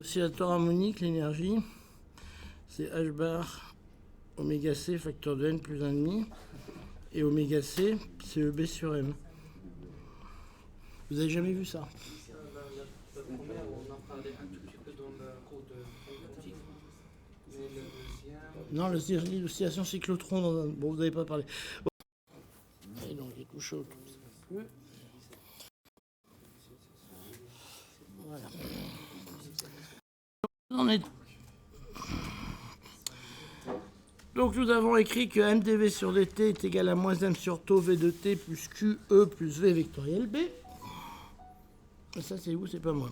Oscillateur harmonique, l'énergie, c'est H bar oméga C facteur de n plus 1,5. Et oméga C, c'est EB sur M. Vous avez jamais vu ça? La première, on en parlait un tout petit peu dans le cours de optique. Mais le deuxième... Non, l'oscillation cyclotron, bon, vous n'avez pas parlé. Et donc, j'ai touché au tout. Voilà. Donc nous avons écrit que mdv sur dt est égal à moins m sur tau v de t plus QE plus v vectoriel b. Et ça c'est vous, c'est pas moi.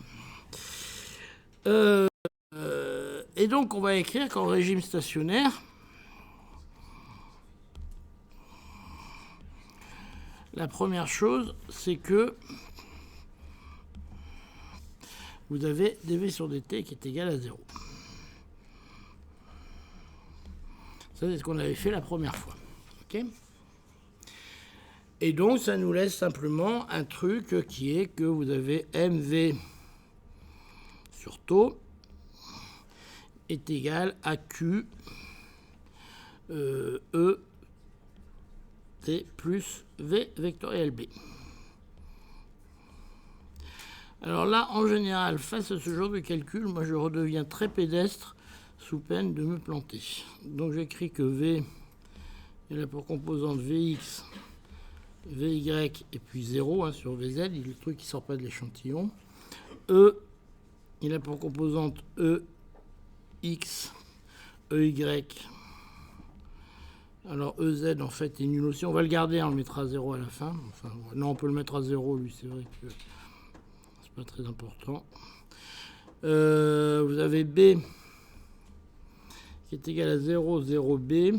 Et donc on va écrire qu'en régime stationnaire, la première chose c'est que vous avez dv sur dt qui est égal à 0. Ça, c'est ce qu'on avait fait la première fois. Okay, et donc, ça nous laisse simplement un truc qui est que vous avez mv sur tau est égal à q e t plus v vectoriel b. Alors là, en général, face à ce genre de calcul, moi, je redeviens très pédestre sous peine de me planter. Donc j'écris que V il a pour composante Vx, Vy et puis 0 sur Vz, il est le truc qui ne sort pas de l'échantillon. E, il a pour composante Ex, Ey. Alors Ez en fait est nul aussi. On va le garder, on le mettra à 0 à la fin. Enfin, non, on peut le mettre à 0, lui, c'est vrai que c'est pas très important. Vous avez B qui est égal à 0, 0b.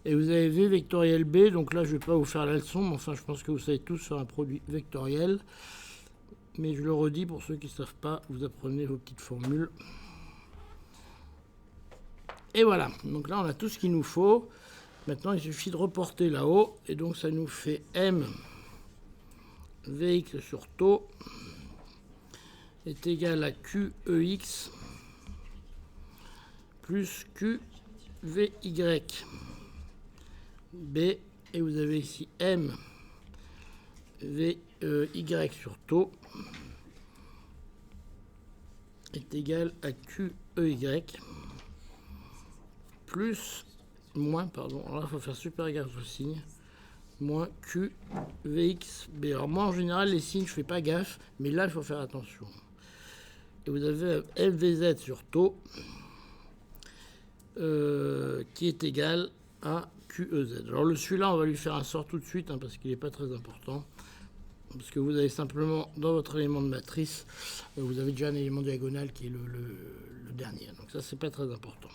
Et vous avez v vectoriel b. Donc là, je ne vais pas vous faire la leçon, mais enfin, je pense que vous savez tous faire un produit vectoriel. Mais je le redis pour ceux qui ne savent pas, vous apprenez vos petites formules. Et voilà. Donc là, on a tout ce qu'il nous faut. Maintenant, il suffit de reporter là-haut. Et donc, ça nous fait m vx sur tau est égal à qex plus QVY B, et vous avez ici M VY sur tau est égal à QEY plus, moins, pardon, alors là il faut faire super gaffe au signe, moins QVXB. Alors moi en général les signes je fais pas gaffe, mais là il faut faire attention. Et vous avez MVZ sur tau qui est égal à QEZ. Alors celui-là, on va lui faire un sort tout de suite, parce qu'il n'est pas très important. Parce que vous avez simplement, dans votre élément de matrice, vous avez déjà un élément diagonal qui est le dernier. Donc ça, c'est pas très important.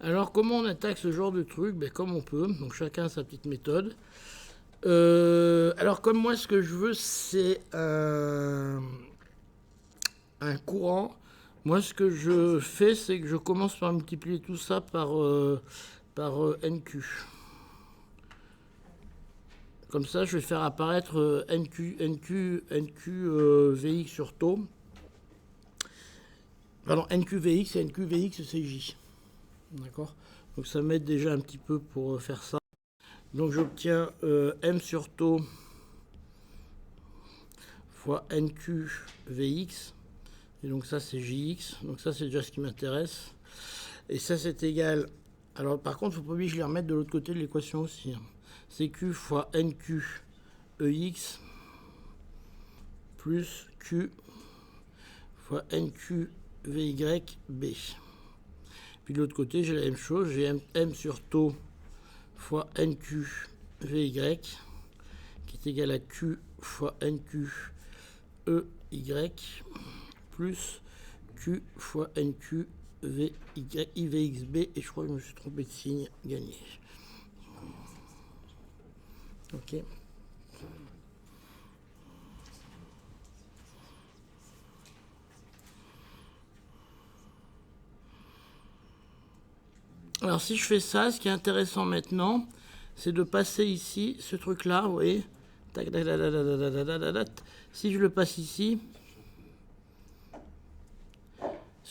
Alors, comment on attaque ce genre de truc? Comme on peut. Donc chacun a sa petite méthode. Alors, comme moi, ce que je veux, c'est un courant. Moi, ce que je fais, c'est que je commence par multiplier tout ça par NQ. Comme ça, je vais faire apparaître NQVX sur tau. Pardon, NQVX et NQVX, c'est J. D'accord? Donc ça m'aide déjà un petit peu pour faire ça. Donc j'obtiens M sur tau fois NQVX. Et donc ça, c'est JX. Donc ça, c'est déjà ce qui m'intéresse. Et ça, c'est égal... Alors par contre, il ne faut pas oublier que je les remette de l'autre côté de l'équation aussi. C'est Q fois NQ EX plus Q fois NQ VY B. Puis de l'autre côté, j'ai la même chose. J'ai M sur tau fois NQ VY qui est égal à Q fois NQ EY plus Q fois NQ IVXB, et je crois que je me suis trompé de signe, gagné. Ok. Alors si je fais ça, ce qui est intéressant maintenant, c'est de passer ici, ce truc-là, vous voyez. Si je le passe ici,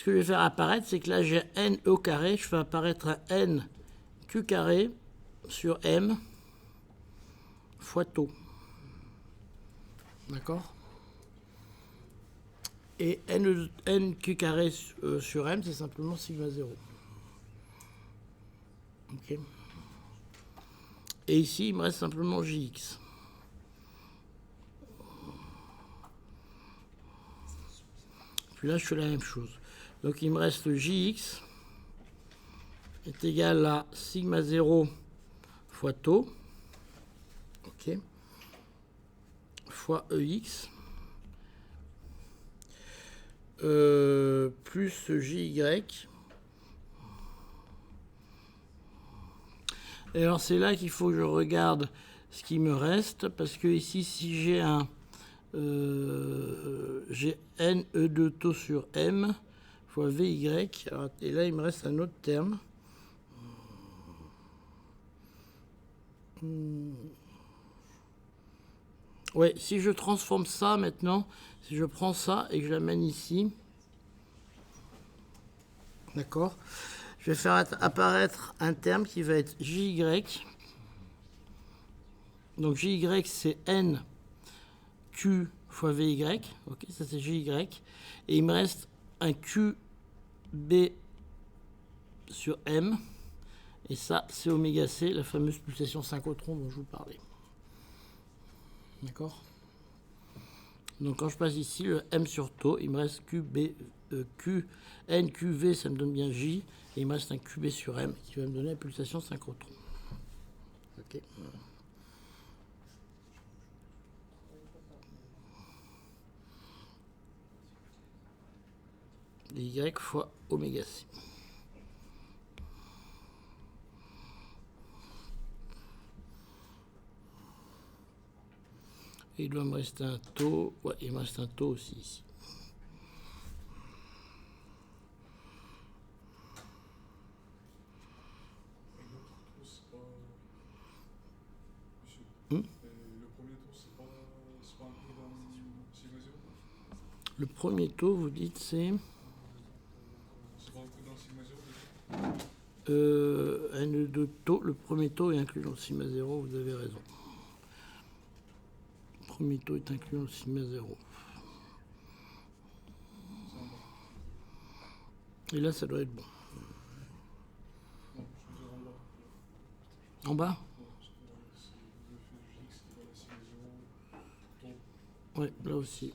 que je vais faire apparaître, c'est que là, j'ai n au carré. Je fais apparaître un n q carré sur m fois taux. D'accord? Et n q carré sur m, c'est simplement sigma 0. Ok. Et ici, il me reste simplement jx. Puis là, je fais la même chose. Donc, il me reste jx est égal à sigma 0 fois taux, ok, fois ex, plus jy. Et alors, c'est là qu'il faut que je regarde ce qui me reste, parce que ici, si j'ai un... j'ai n E2 taux sur m fois vy. Alors, et là, il me reste un autre terme. Ouais, si je transforme ça maintenant, si je prends ça et que je l'amène ici, d'accord, je vais faire apparaître un terme qui va être jy. Donc jy, c'est n q fois vy. Ok, ça c'est jy. Et il me reste un qb sur m. Et ça, c'est oméga c, la fameuse pulsation synchrotron dont je vous parlais. D'accord? Donc quand je passe ici, le m sur taux, il me reste nqv, ça me donne bien j, et il me reste un qb sur m qui va me donner la pulsation synchrotron. Ok. Y fois oméga c. Et il doit me rester un taux. Ouais, il me reste un taux aussi ici. Le premier taux, c'est pas inclus dans sigma 0? Le premier taux, vous dites, c'est... C'est pas inclus dans sigma 0 N2 taux, le premier taux est inclus dans le sigma 0, vous avez raison. Le premier taux est inclus dans le sigma 0. Et là, ça doit être bon. En bas? Oui, là aussi.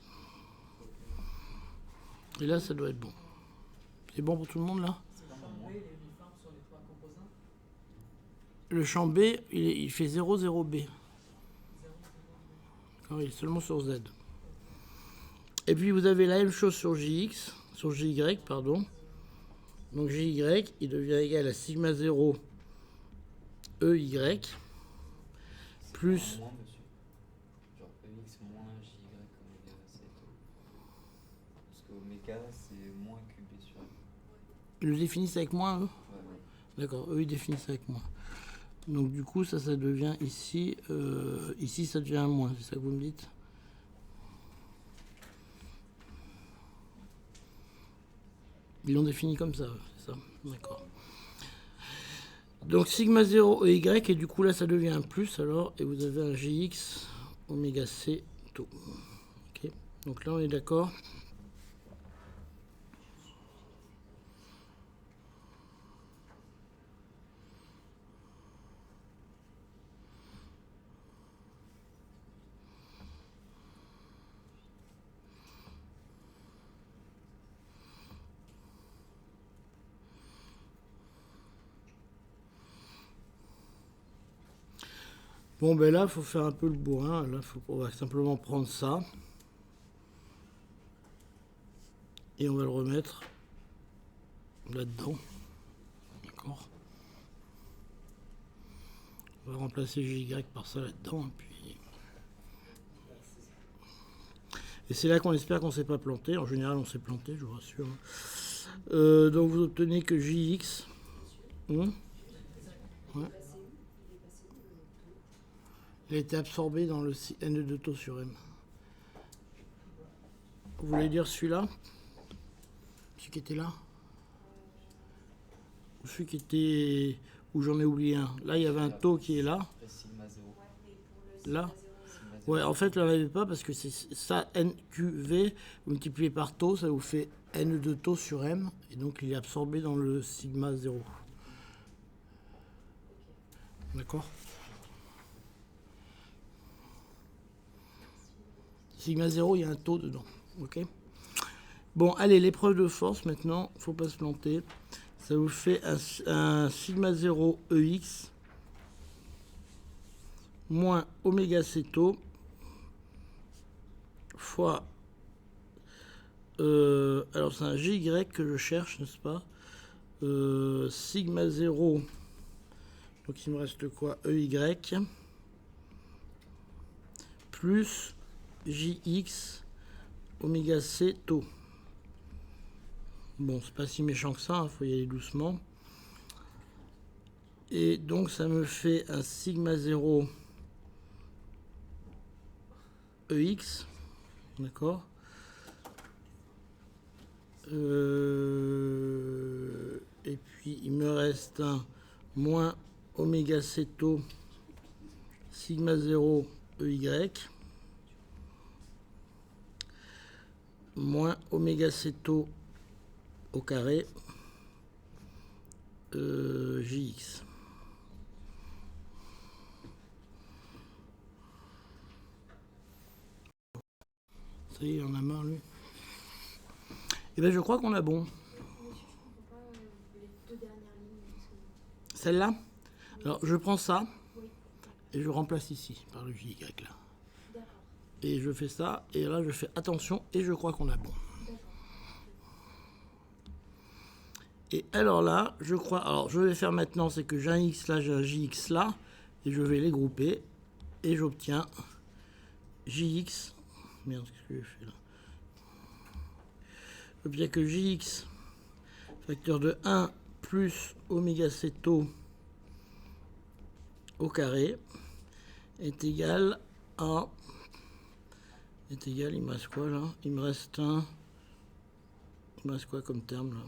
Et là, ça doit être bon. C'est bon pour tout le monde, là? Le champ B, il fait 0, 0, B. Il est seulement sur Z. Et puis, vous avez la même chose sur JX, sur JY, pardon. Donc, JY, il devient égal à sigma 0 EY plus... C'est moins QB sur M. Ils le définissent avec moins, eux? Ouais. D'accord, eux, ils définissent avec moins. Donc, du coup, ça devient ici... ici, ça devient un moins, c'est ça que vous me dites? Ils l'ont défini comme ça, c'est ça? D'accord. Donc, sigma 0 EY, et du coup, là, ça devient un plus, alors, et vous avez un JX oméga C taux. Ok. Donc là, on est d'accord? Bon, ben là, il faut faire un peu le bourrin. Là, on va simplement prendre ça. Et on va le remettre là-dedans. D'accord? On va remplacer JY par ça là-dedans. Et c'est là qu'on espère qu'on ne s'est pas planté. En général, on s'est planté, je vous rassure. Donc, vous obtenez que JX... ouais. Il a été absorbé dans le N de taux sur M. Vous voulez dire celui-là? celui qui était là? Ou celui qui était... où j'en ai oublié un. Là, il y avait un taux qui est là. Là. Ouais, en fait, là, on l'avait pas parce que c'est ça, NQV, multiplié par taux, ça vous fait N de taux sur M. Et donc, il est absorbé dans le sigma 0. D'accord? Sigma 0, il y a un taux dedans. Ok? Bon, allez, l'épreuve de force, maintenant, faut pas se planter. Ça vous fait un sigma 0 EX moins oméga C taux fois... alors, c'est un GY que je cherche, n'est-ce pas? Sigma 0, donc il me reste quoi? EY plus JX oméga C taux. Bon, c'est pas si méchant que ça, hein, faut y aller doucement. Et donc ça me fait un sigma 0 EX, d'accord. Et puis il me reste un moins oméga C taux sigma 0 EY moins oméga C taux au carré JX. Ça y est, il en a marre, lui. Et bien, je crois qu'on a bon. Celle-là? Alors, je prends ça et je remplace ici par le JY, là. Et je fais ça, et là, je fais attention, et je crois qu'on a bon. Et alors là, je crois... Alors, je vais faire maintenant, c'est que j'ai un X là, j'ai un JX là, et je vais les grouper, et j'obtiens JX... Merde, qu'est-ce que j'ai fait là? J'obtiens que JX, facteur de 1 plus oméga C taux au carré, est égal à... Est égal, il me reste quoi là? Il me reste un... Il me reste quoi comme terme là?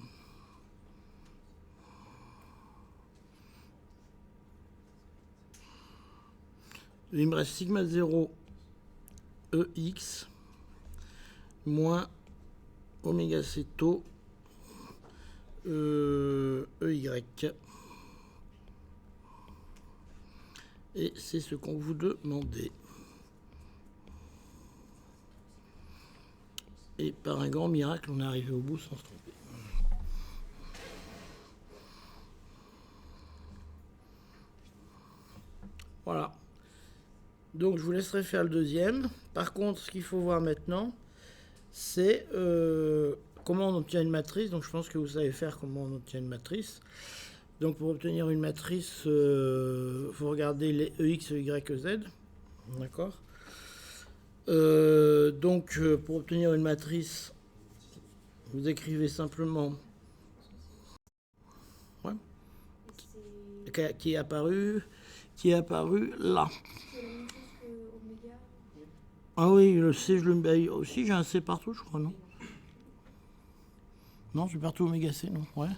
Il me reste sigma 0 EX moins oméga C taux EY. Et c'est ce qu'on vous demandait. Et par un grand miracle, on est arrivé au bout sans se tromper. Voilà. Donc je vous laisserai faire le deuxième. Par contre, ce qu'il faut voir maintenant, c'est comment on obtient une matrice. Donc je pense que vous savez faire comment on obtient une matrice. Donc pour obtenir une matrice, il faut regarder les EX, EY, EZ. D'accord. Donc pour obtenir une matrice, vous écrivez simplement qui est apparu là. Ah oui, le C, je le mets aussi, j'ai un C partout, je crois, non? Non, j'ai partout oméga C, non? Ouais.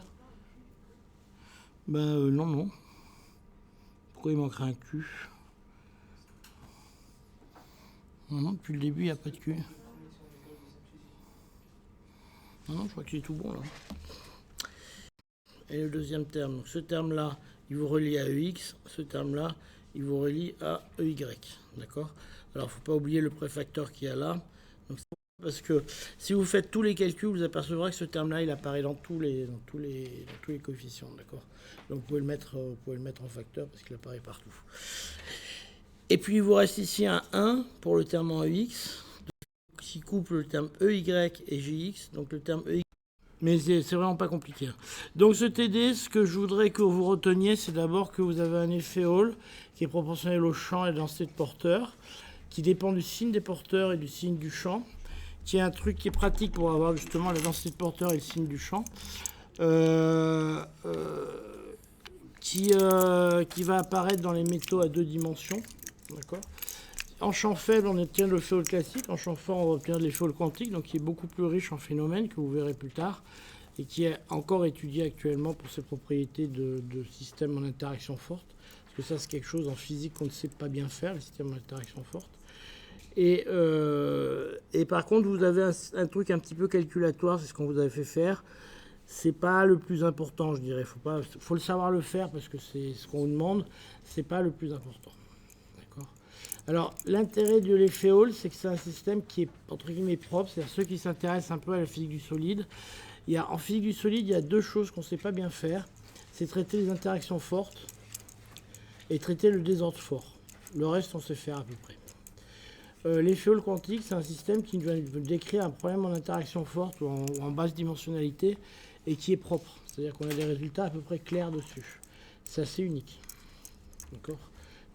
Ben non, non. Pourquoi il manquerait un Q? Non, non, depuis le début, il n'y a pas de Q. Non, non, je crois que c'est tout bon, là. Et le deuxième terme, donc ce terme-là, il vous relie à EX, ce terme-là, il vous relie à EY, d'accord? Alors, il ne faut pas oublier le préfacteur qu'il y a là. Donc, parce que si vous faites tous les calculs, vous apercevrez que ce terme-là, il apparaît dans tous les coefficients, d'accord? Donc, vous pouvez le mettre en facteur parce qu'il apparaît partout. Et puis, il vous reste ici un 1 pour le terme en EX, qui couple le terme EY et JX, donc le terme EY. Mais c'est vraiment pas compliqué. Donc ce TD, ce que je voudrais que vous reteniez, c'est d'abord que vous avez un effet Hall qui est proportionnel au champ et à la densité de porteurs, qui dépend du signe des porteurs et du signe du champ, qui est un truc qui est pratique pour avoir justement la densité de porteurs et le signe du champ, qui va apparaître dans les métaux à 2 dimensions. D'accord. En champ faible, on obtient le féol classique. En champ fort, on va obtenir de l'effet Hall quantique, donc qui est beaucoup plus riche en phénomènes, que vous verrez plus tard. et qui est encore étudié actuellement pour ses propriétés de système en interaction forte. Parce que ça, c'est quelque chose en physique qu'on ne sait pas bien faire, les systèmes en interaction forte. Et par contre, vous avez un truc un petit peu calculatoire, c'est ce qu'on vous avait fait faire. C'est pas le plus important, je dirais. Faut le savoir le faire parce que c'est ce qu'on vous demande. C'est pas le plus important. D'accord. Alors, l'intérêt de l'effet Hall, c'est que c'est un système qui est entre guillemets propre. C'est-à-dire ceux qui s'intéressent un peu à la physique du solide. En physique du solide, il y a deux choses qu'on ne sait pas bien faire. C'est traiter les interactions fortes et traiter le désordre fort. Le reste, on sait faire à peu près. L'effet Hall quantique, c'est un système qui veut décrire un problème en interaction forte ou en basse dimensionnalité et qui est propre. C'est-à-dire qu'on a des résultats à peu près clairs dessus. C'est assez unique. D'accord.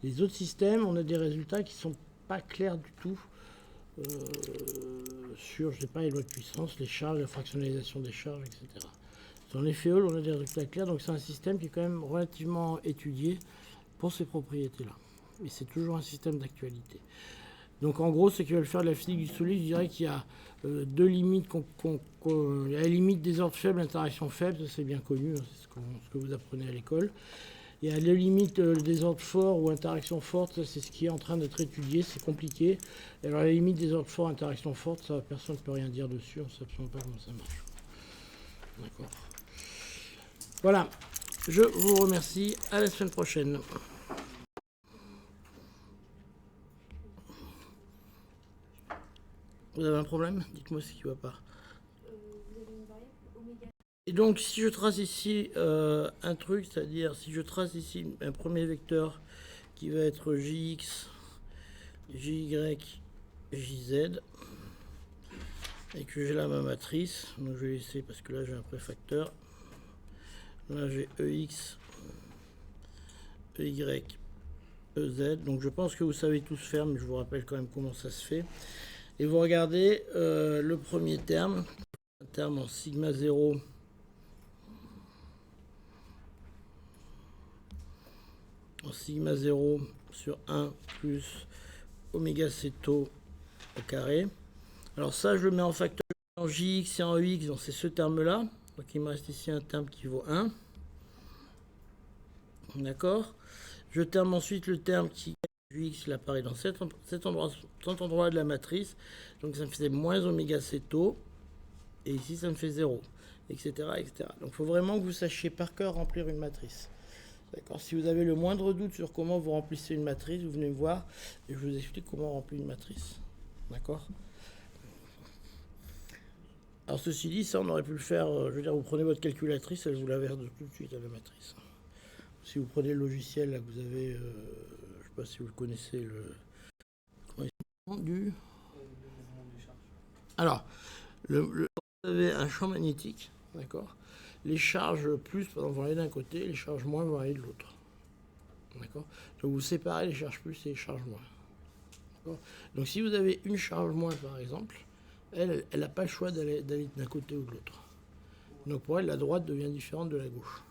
Les autres systèmes, on a des résultats qui ne sont pas clairs du tout sur, je sais pas, les lois de puissance, les charges, la fractionnalisation des charges, etc. Dans l'effet Hall, on a des résultats clairs, donc c'est un système qui est quand même relativement étudié pour ces propriétés-là. Mais c'est toujours un système d'actualité. Donc en gros, ceux qui veulent faire de la physique du solide, je dirais qu'il y a deux limites. Il y a la limite des ordres faibles, interaction faible, ça c'est bien connu, hein, c'est ce que vous apprenez à l'école. Il y a la limite des ordres forts ou interaction forte, ça c'est ce qui est en train d'être étudié, c'est compliqué. Alors la limite des ordres forts, interaction forte, ça personne ne peut rien dire dessus, on ne sait absolument pas comment ça marche. D'accord. Voilà, je vous remercie, à la semaine prochaine. Vous avez un problème? Dites-moi ce qui ne va pas. Vous avez une variable oméga. Et donc, si je trace ici un truc, c'est-à-dire si je trace ici un premier vecteur qui va être Jx, Jy, Jz, et que j'ai là ma matrice, donc je vais laisser parce que là j'ai un préfacteur. Là j'ai Ex, Ey, Ez, donc je pense que vous savez tous faire, mais je vous rappelle quand même comment ça se fait. Et vous regardez le premier terme, un terme en sigma 0 sur 1 plus oméga c tau au carré. Alors ça, je le mets en facteur en Jx et en Ex, donc c'est ce terme-là. Donc il me reste ici un terme qui vaut 1. D'accord. Je termine ensuite le terme qui Jx, il apparaît dans cet endroit de la matrice. Donc ça me fait moins oméga c tau. Et ici, ça me fait 0, etc. etc. Donc il faut vraiment que vous sachiez par cœur remplir une matrice. D'accord. Si vous avez le moindre doute sur comment vous remplissez une matrice, vous venez me voir et je vous explique comment on remplit une matrice. D'accord. Alors ceci dit, ça on aurait pu le faire, je veux dire, vous prenez votre calculatrice, elle vous la verse tout de suite à la matrice. Si vous prenez le logiciel, là, vous avez, je ne sais pas si vous le connaissez, comment il s'appelle du... Alors, vous avez un champ magnétique, d'accord. Les charges plus vont aller d'un côté, les charges moins vont aller de l'autre. D'accord. Donc vous séparez les charges plus et les charges moins. Donc si vous avez une charge moins, par exemple, elle n'a pas le choix d'aller d'un côté ou de l'autre. Donc pour elle, la droite devient différente de la gauche.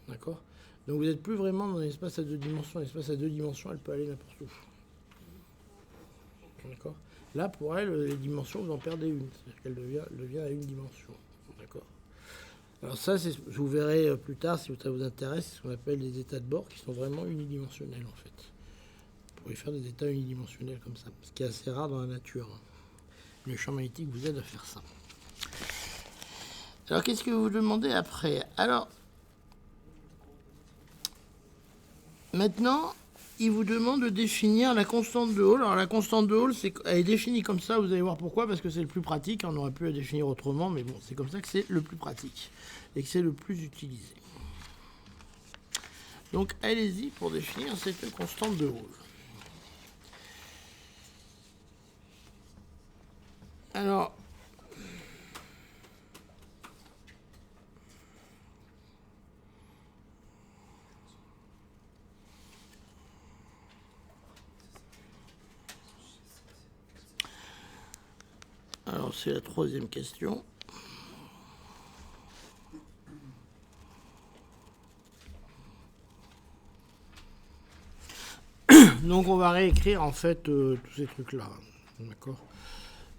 D'accord. Donc vous n'êtes plus vraiment dans un espace à deux dimensions. L'espace à deux dimensions, elle peut aller n'importe où. D'accord. Là, pour elle, les dimensions, vous en perdez une. C'est-à-dire qu'elle devient à une dimension. D'accord. Alors ça, vous verrez plus tard, si ça vous intéresse, c'est ce qu'on appelle des états de bord qui sont vraiment unidimensionnels, en fait. Vous pourrez faire des états unidimensionnels comme ça, ce qui est assez rare dans la nature. Le champ magnétique vous aide à faire ça. Alors, qu'est-ce que vous demandez après? Alors, maintenant, il vous demande de définir la constante de Hall. Alors la constante de Hall, elle est définie comme ça, vous allez voir pourquoi, parce que c'est le plus pratique, on aurait pu la définir autrement, mais bon, c'est comme ça que c'est le plus pratique, et que c'est le plus utilisé. Donc allez-y pour définir cette constante de Hall. Alors, c'est la troisième question. Donc on va réécrire en fait tous ces trucs-là. D'accord.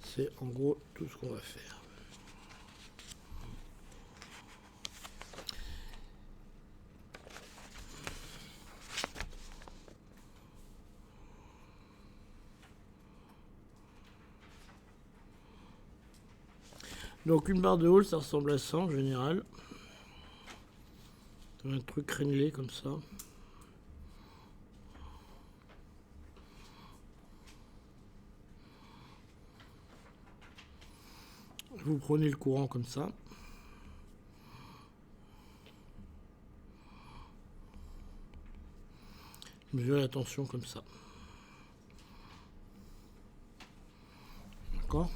C'est en gros tout ce qu'on va faire. Donc une barre de Hall, ça ressemble à ça en général. Un truc crénelé comme ça. Vous prenez le courant comme ça. Mesurez la tension comme ça. D'accord ?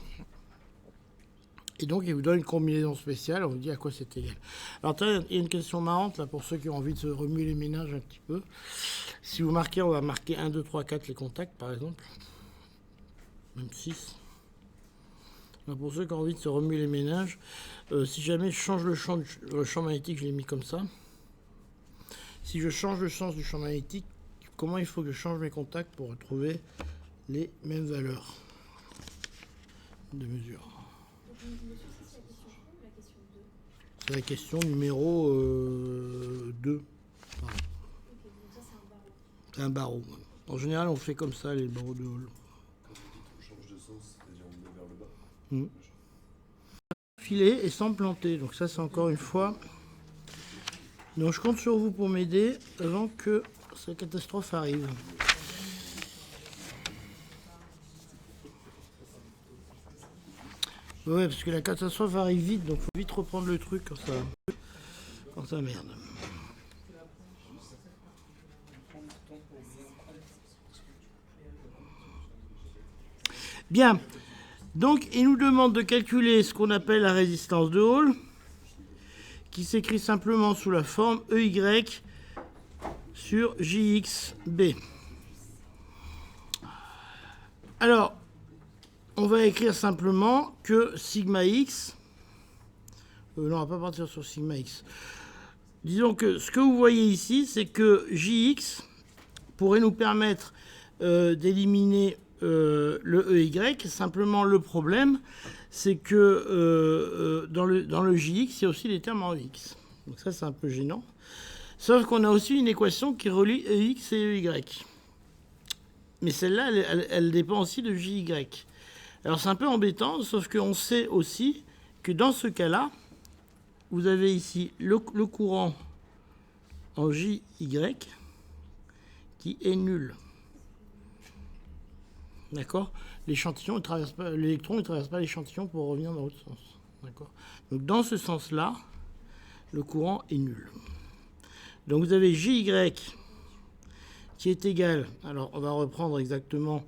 Et donc, il vous donne une combinaison spéciale, on vous dit à quoi c'est égal. Alors, il y a une question marrante, là, pour ceux qui ont envie de se remuer les ménages un petit peu. Si vous marquez, on va marquer 1, 2, 3, 4 les contacts, par exemple. Même 6. Alors, pour ceux qui ont envie de se remuer les ménages, si jamais je change le champ magnétique, je l'ai mis comme ça. Si je change le sens du champ magnétique, comment il faut que je change mes contacts pour retrouver les mêmes valeurs de mesure? C'est la question numéro 2. C'est un barreau. En général, on fait comme ça, les barreaux de Hall. Quand on change de sens, c'est-à-dire on met vers le bas. Filer et sans planter. Donc ça, c'est encore une fois. Donc je compte sur vous pour m'aider avant que cette catastrophe arrive. Ouais, parce que la catastrophe arrive vite, donc faut vite reprendre le truc quand ça merde. Bien. Donc, il nous demande de calculer ce qu'on appelle la résistance de Hall, qui s'écrit simplement sous la forme EY sur JXB. Alors, on va écrire simplement que sigma x... non, on va pas partir sur sigma x. Disons que ce que vous voyez ici, c'est que JX pourrait nous permettre d'éliminer le EY. Simplement, le problème, c'est que dans le JX, il y a aussi les termes en EX. Donc ça, c'est un peu gênant. Sauf qu'on a aussi une équation qui relie EX et EY. Mais celle-là, elle dépend aussi de JY. Alors c'est un peu embêtant, sauf qu'on sait aussi que dans ce cas-là, vous avez ici le courant en JY qui est nul. D'accord ? L'échantillon, l'électron ne traverse pas l'échantillon pour revenir dans l'autre sens. D'accord ? Donc dans ce sens-là, le courant est nul. Donc vous avez JY qui est égal, alors on va reprendre exactement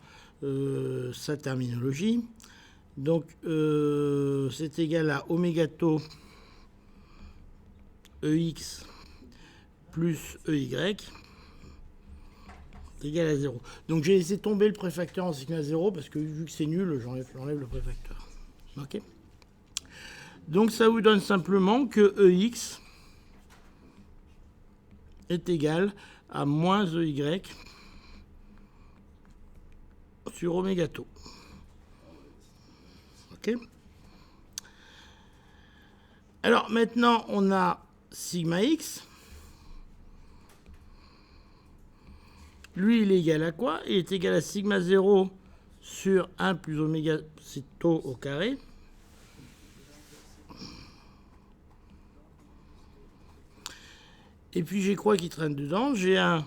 sa terminologie. Donc c'est égal à oméga tau EX plus EY c'est égal à 0. Donc j'ai laissé tomber le préfacteur en sigma 0 parce que vu que c'est nul, j'enlève le préfacteur. Ok ? Donc ça vous donne simplement que EX est égal à moins EY sur oméga tau. Ok ? Alors maintenant, on a sigma x. Lui, il est égal à quoi? Il est égal à sigma 0 sur 1 plus oméga, c'est tau au carré. Et puis j'ai quoi qui traîne dedans? J'ai un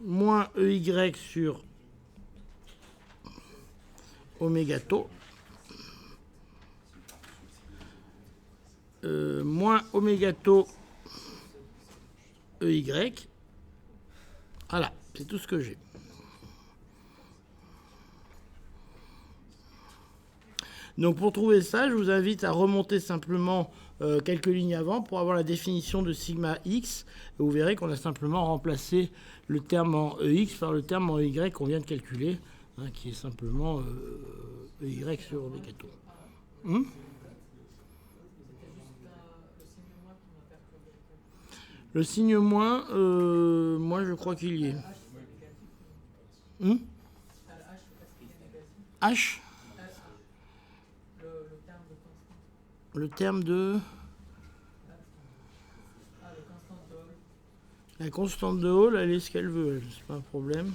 moins EY sur oméga tau. Moins oméga tau EY. Voilà, c'est tout ce que j'ai. Donc pour trouver ça, je vous invite à remonter simplement quelques lignes avant pour avoir la définition de sigma x. Et vous verrez qu'on a simplement remplacé le terme en EX par le terme en EY qu'on vient de calculer, hein, qui est simplement EY sur oméga tau. Le signe moins, moi je crois qu'il y est. H. Le terme de... La constante de Hall, elle est ce qu'elle veut, c'est pas un problème.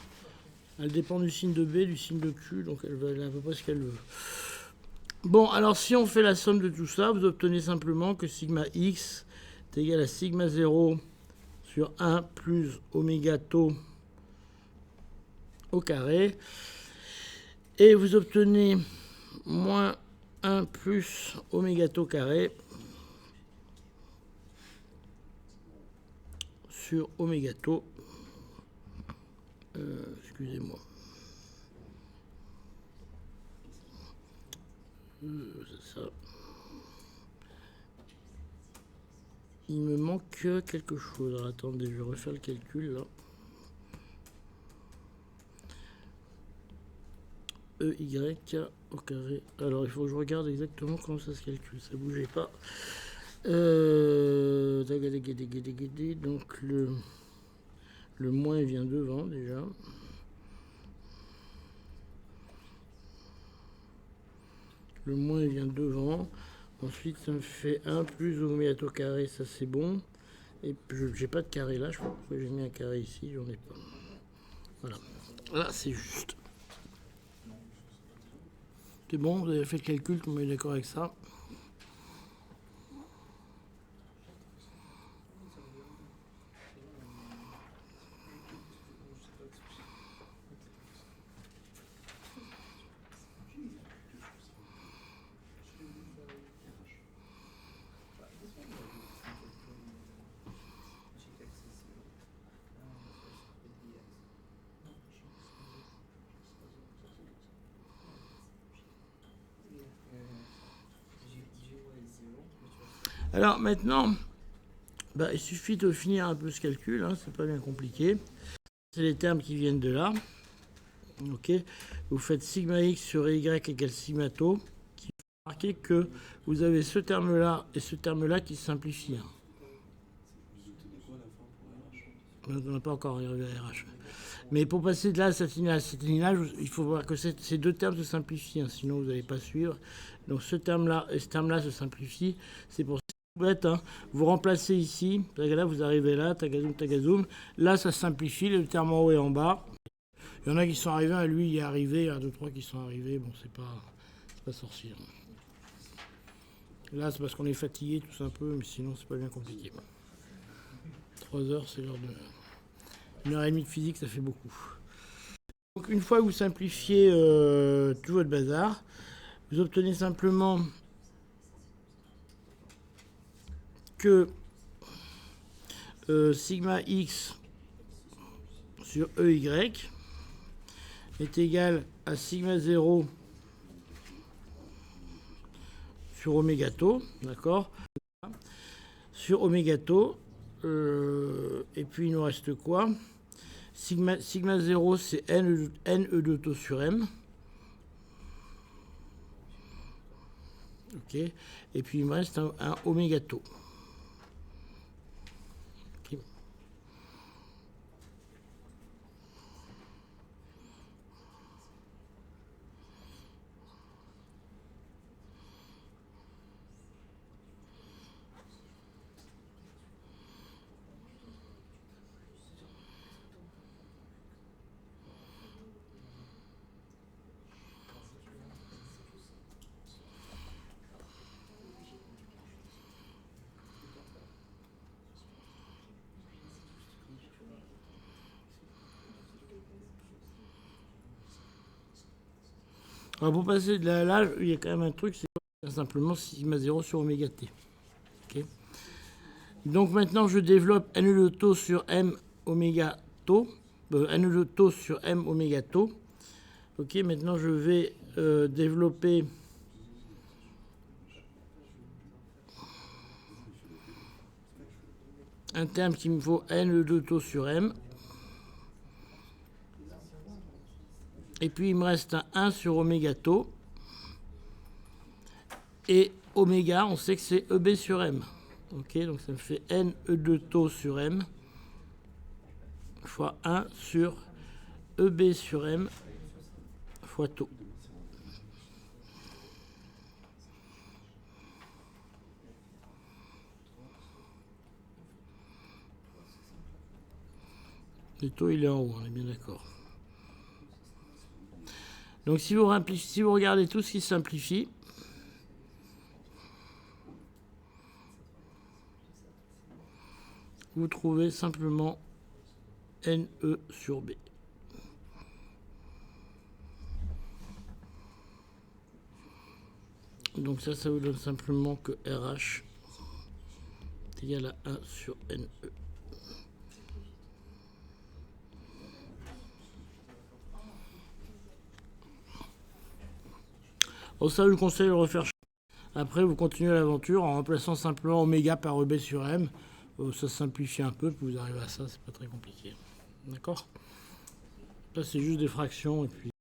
Elle dépend du signe de B, du signe de Q, donc elle a à peu près ce qu'elle veut. Bon, alors si on fait la somme de tout ça, vous obtenez simplement que sigma x est égal à sigma 0 sur 1 plus oméga tau au carré. Et vous obtenez moins 1 plus oméga tau carré sur oméga tau. Excusez-moi. C'est ça. Il me manque quelque chose. Alors, attendez, je vais refaire le calcul là. EY au carré. Alors il faut que je regarde exactement comment ça se calcule. Ça bougeait pas. Donc le moins vient devant déjà. Le moins vient devant. Ensuite, ça me fait 1 plus oméga tau carré, ça c'est bon. Et j'ai pas de carré là, je sais pas pourquoi j'ai mis un carré ici, j'en ai pas. Voilà. Là, c'est juste. C'est bon, vous avez fait le calcul, tout le monde est d'accord avec ça. Alors maintenant, il suffit de finir un peu ce calcul, hein, c'est pas bien compliqué. C'est les termes qui viennent de là. Ok. Vous faites sigma x sur y égale sigma tau, qui fait marquer que vous avez ce terme-là et ce terme-là qui se simplifient. On n'a pas encore arrivé à RH. Mais pour passer de là à cette ligne-là, il faut voir que ces deux termes se simplifient, hein, sinon vous n'allez pas suivre. Donc ce terme-là et ce terme-là se simplifient. C'est pour ça que c'est bête, hein. Vous remplacez ici, là vous arrivez là, tagazoum, tagazoum. Là ça se simplifie, le terme en haut et en bas. Il y en a qui sont arrivés, lui il est arrivé, il y en a 2-3 qui sont arrivés, bon c'est pas sorcier. Là c'est parce qu'on est fatigué tous un peu, mais sinon c'est pas bien compliqué. 3 heures c'est l'heure de... 1h30 de physique, ça fait beaucoup. Donc une fois que vous simplifiez tout votre bazar, vous obtenez simplement que sigma x sur EY est égal à sigma 0 sur oméga tau, d'accord, sur oméga tau, et puis il nous reste quoi? Sigma 0, c'est NE de tau sur M. Ok. Et puis il me reste un oméga tau. Okay. Alors pour passer de là à là, il y a quand même un truc, c'est simplement sigma 0 sur oméga t. Okay. Donc maintenant je développe NE de tau sur M oméga tau, NE de tau sur M oméga tau. Ok, maintenant je vais développer un terme qui me faut NE de tau sur M. Et puis il me reste un 1 sur oméga tau. Et oméga, on sait que c'est EB sur M. Ok, donc ça me fait NE de tau sur M fois 1 sur EB sur M fois tau. Le taux, il est en haut, on est bien d'accord. Donc si vous regardez tout ce qui simplifie, vous trouvez simplement NE sur B. Donc ça vous donne simplement que RH est égal à 1 sur NE. Au ça, je vous conseille de le refaire. Après, vous continuez l'aventure en remplaçant simplement oméga par EB sur M. Ça simplifie un peu, puis vous arrivez à ça, c'est pas très compliqué. D'accord? Là, c'est juste des fractions, et puis...